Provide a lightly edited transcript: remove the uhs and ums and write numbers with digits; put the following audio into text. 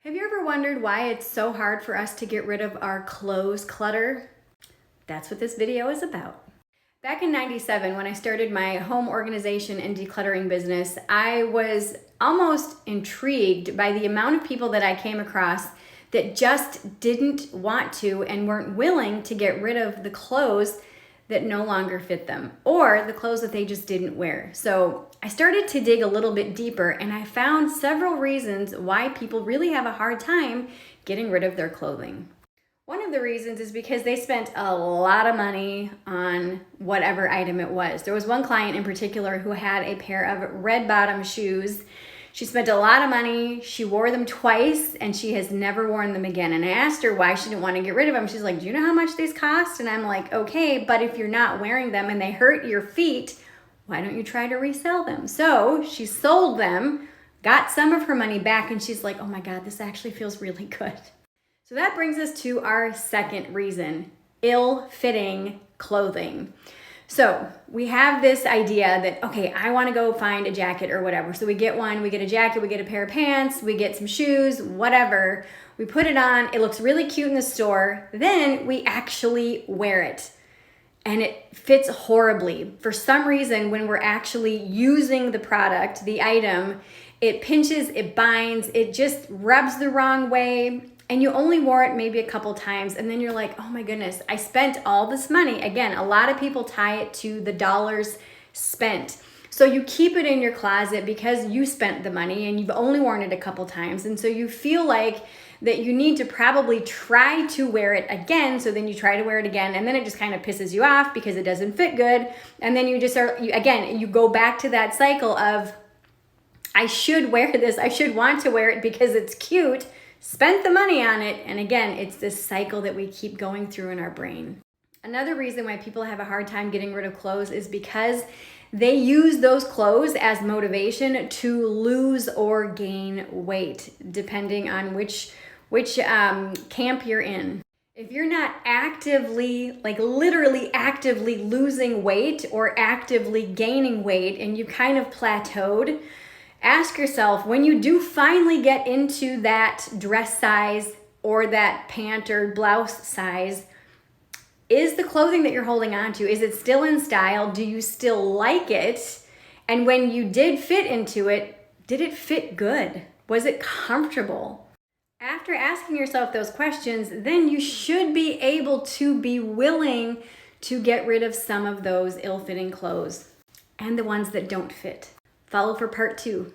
Have you ever wondered why it's so hard for us to get rid of our clothes clutter? That's what this video is about. Back in '97, when I started my home organization and decluttering business, I was almost intrigued by the amount of people that I came across that just didn't want to and weren't willing to get rid of the clothes that no longer fit them, or the clothes that they just didn't wear. So I started to dig a little bit deeper, and I found several reasons why people really have a hard time getting rid of their clothing. One of the reasons is because they spent a lot of money on whatever item it was. There was one client in particular who had a pair of red bottom shoes. She spent a lot of money, she wore them twice, and she has never worn them again. And I asked her why she didn't want to get rid of them. She's like, do you know how much these cost? And I'm like, okay, but if you're not wearing them and they hurt your feet, why don't you try to resell them? So she sold them, got some of her money back, and she's like, oh my God, this actually feels really good. So that brings us to our second reason, ill-fitting clothing. So we have this idea that, okay, I want to go find a jacket or whatever. So we get one, we get a jacket, we get a pair of pants, we get some shoes, whatever. We put it on, it looks really cute in the store. Then we actually wear it and it fits horribly. For some reason, when we're actually using the product, the item, it pinches, it binds, it just rubs the wrong way. And you only wore it maybe a couple times, and then you're like, oh my goodness, I spent all this money. Again, a lot of people tie it to the dollars spent. So you keep it in your closet because you spent the money and you've only worn it a couple times. And so you feel like that you need to probably try to wear it again. So then you try to wear it again, and then it just kind of pisses you off because it doesn't fit good. And then you just are, you go back to that cycle of, I should wear this, I should want to wear it because it's cute, spent the money on it, and again, it's this cycle that we keep going through in our brain. Another reason why people have a hard time getting rid of clothes is because they use those clothes as motivation to lose or gain weight, depending on which camp you're in. If you're not actively, like literally actively losing weight or actively gaining weight and you kind of plateaued, ask yourself, when you do finally get into that dress size or that pant or blouse size, is the clothing that you're holding on to, is it still in style? Do you still like it? And when you did fit into it, did it fit good? Was it comfortable? After asking yourself those questions, then you should be able to be willing to get rid of some of those ill-fitting clothes and the ones that don't fit. Follow for part 2.